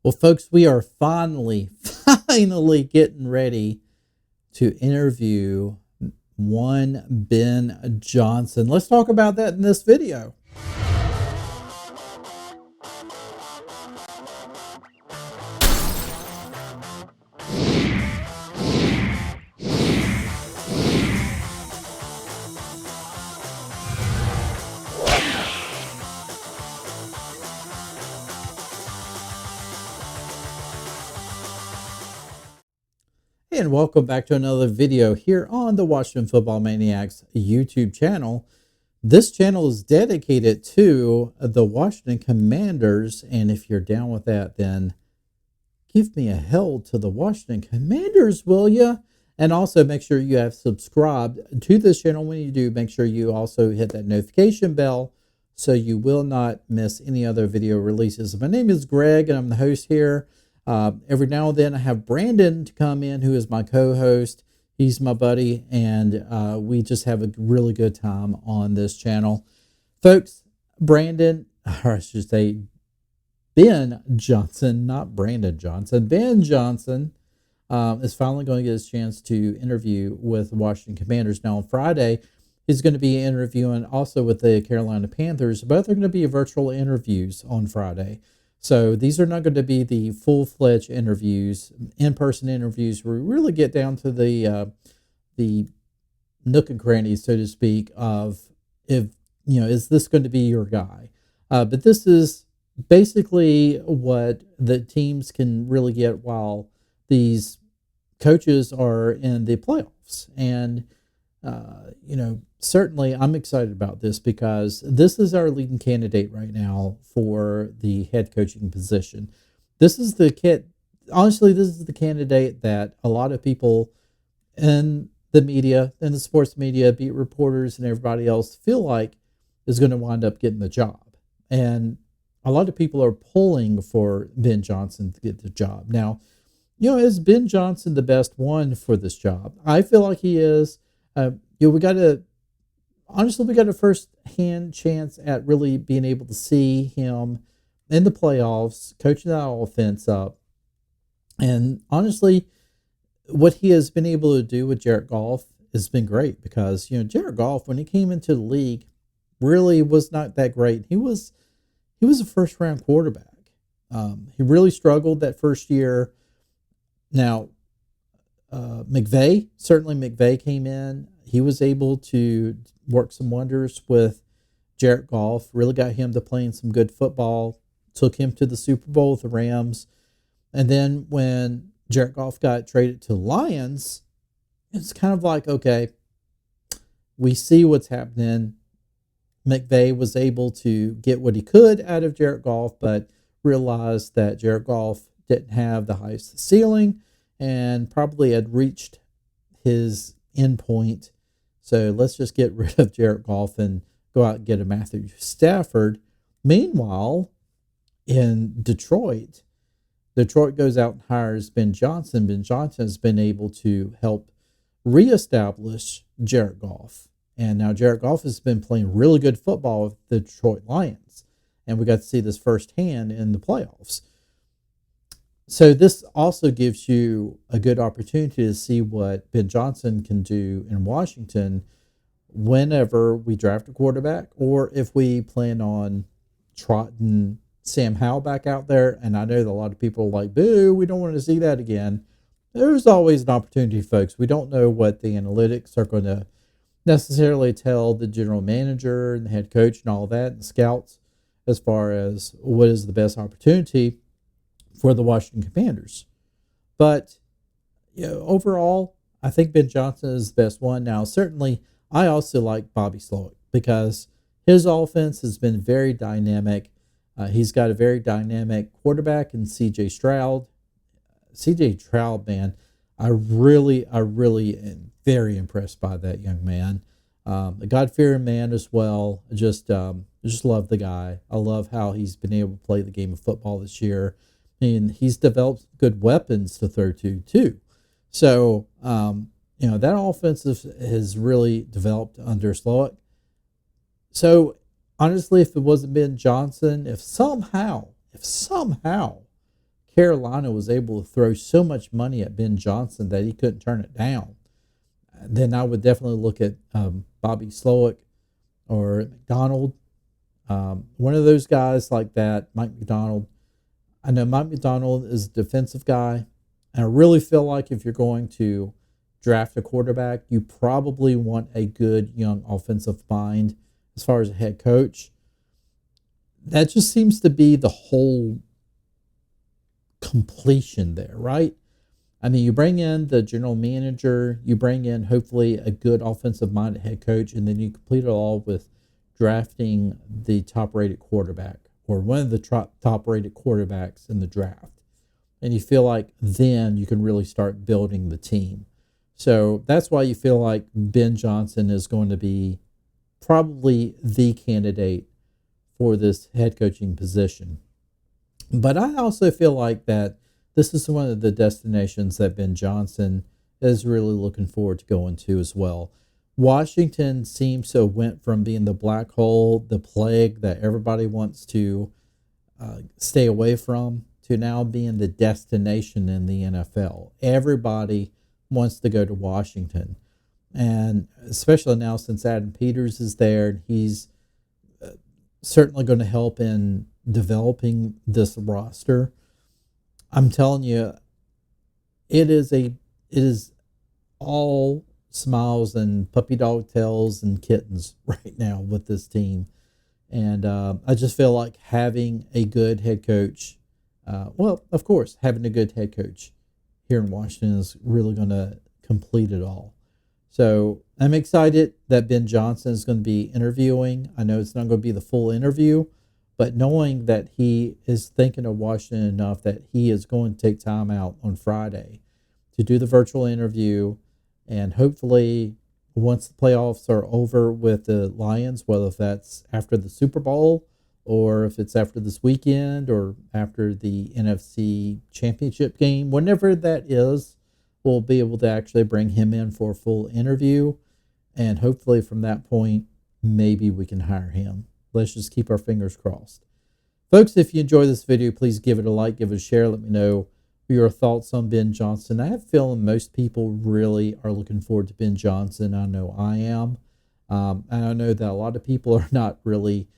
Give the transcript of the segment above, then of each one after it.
Well, folks, we are finally getting ready to interview one Ben Johnson. Let's talk about that in this video. And welcome back to another video here on the Washington Football Maniacs YouTube channel. This channel is dedicated to the Washington Commanders, and if you're down with that, then give me a hell to the Washington Commanders, will ya? And also make sure you have subscribed to this channel. When you do, make sure you also hit that notification bell so you will not miss any other video releases. My name is Greg, and I'm the host here. Every now and then I have Brandon to come in, who is my co-host. He's my buddy, and we just have a really good time on this channel. Folks, Brandon, or I should say Ben Johnson, not Brandon Johnson. Ben Johnson is finally going to get his chance to interview with the Washington Commanders. Now on Friday, he's going to be interviewing also with the Carolina Panthers. Both are going to be virtual interviews on Friday. So these are not going to be the full-fledged interviews, in-person interviews, where we really get down to the nook and crannies, so to speak, of is this going to be your guy? But this is basically what the teams can really get while these coaches are in the playoffs. And certainly I'm excited about this because this is our leading candidate right now for the head coaching position. This is the honestly, this is the candidate that a lot of people in the media, in the sports media, beat reporters and everybody else feel like is going to wind up getting the job. And a lot of people are pulling for Ben Johnson to get the job. Now, is Ben Johnson the best one for this job? I feel like he is. We got a first-hand chance at really being able to see him in the playoffs, coaching that offense up. And honestly, what he has been able to do with Jared Goff has been great because, Jared Goff, when he came into the league, really was not that great. He was a first-round quarterback. He really struggled that first year. Now, McVay came in. He was able to work some wonders with Jared Goff, really got him to playing some good football, took him to the Super Bowl with the Rams. And then when Jared Goff got traded to the Lions, it's kind of like, okay, we see what's happening. McVay was able to get what he could out of Jared Goff, but realized that Jared Goff didn't have the highest ceiling and probably had reached his end point. So let's just get rid of Jared Goff and go out and get a Matthew Stafford. Meanwhile, in Detroit goes out and hires Ben Johnson. Ben Johnson has been able to help reestablish Jared Goff. And now Jared Goff has been playing really good football with the Detroit Lions. And we got to see this firsthand in the playoffs. So this also gives you a good opportunity to see what Ben Johnson can do in Washington whenever we draft a quarterback, or if we plan on trotting Sam Howell back out there. And I know that a lot of people are like, boo, we don't want to see that again. There's always an opportunity, folks. We don't know what the analytics are going to necessarily tell the general manager and the head coach and all that and scouts as far as what is the best opportunity for the Washington Commanders. But overall, I think Ben Johnson is the best one. Now, certainly, I also like Bobby Slowick because his offense has been very dynamic. He's got a very dynamic quarterback in C.J. Stroud. C.J. Stroud, man, I really am very impressed by that young man. A God-fearing man as well. Just love the guy. I love how he's been able to play the game of football this year. And he's developed good weapons to throw to, too. So, that offense has really developed under Slowick. So, honestly, if it wasn't Ben Johnson, if somehow Carolina was able to throw so much money at Ben Johnson that he couldn't turn it down. Then I would definitely look at Bobby Slowick or McDonald. One of those guys like that, Mike McDonald. I know Mike McDonald is a defensive guy. And I really feel like if you're going to draft a quarterback, you probably want a good young offensive mind as far as a head coach. That just seems to be the whole completion there, right? I mean, you bring in the general manager, you bring in hopefully a good offensive minded head coach, and then you complete it all with drafting the top rated quarterback or one of the top rated quarterbacks in the draft. And you feel like then you can really start building the team. So that's why you feel like Ben Johnson is going to be probably the candidate for this head coaching position. But I also feel like that this is one of the destinations that Ben Johnson is really looking forward to going to as well. Washington seems to have went from being the black hole, the plague that everybody wants to stay away from, to now being the destination in the NFL. Everybody wants to go to Washington. And especially now since Adam Peters is there, and he's certainly going to help in developing this roster. I'm telling you, it is all smiles and puppy dog tails and kittens right now with this team. And I just feel like having a good head coach, well, of course, having a good head coach here in Washington is really going to complete it all. So I'm excited that Ben Johnson is going to be interviewing. I know it's not going to be the full interview, but knowing that he is thinking of Washington enough that he is going to take time out on Friday to do the virtual interview. And hopefully, once the playoffs are over with the Lions, whether that's after the Super Bowl or if it's after this weekend or after the NFC Championship game, whenever that is, we'll be able to actually bring him in for a full interview. And hopefully from that point, maybe we can hire him. Let's just keep our fingers crossed. Folks, if you enjoy this video, please give it a like, give it a share. Let me know your thoughts on Ben Johnson. I have a feeling most people really are looking forward to Ben Johnson. I know I am. And I know that a lot of people are not really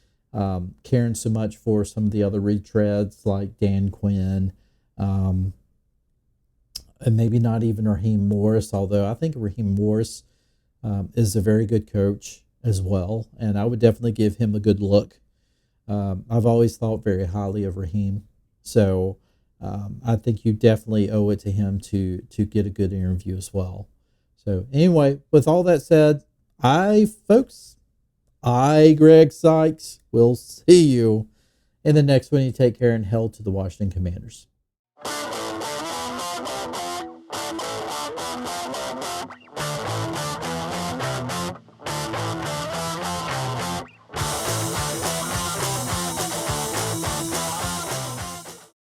caring so much for some of the other retreads like Dan Quinn, and maybe not even Raheem Morris, although I think Raheem Morris is a very good coach as well, and I would definitely give him a good look. I've always thought very highly of Raheem, so I think you definitely owe it to him to get a good interview as well. So anyway, with all that said, Greg Sykes, will see you in the next one. You take care and hell to the Washington Commanders.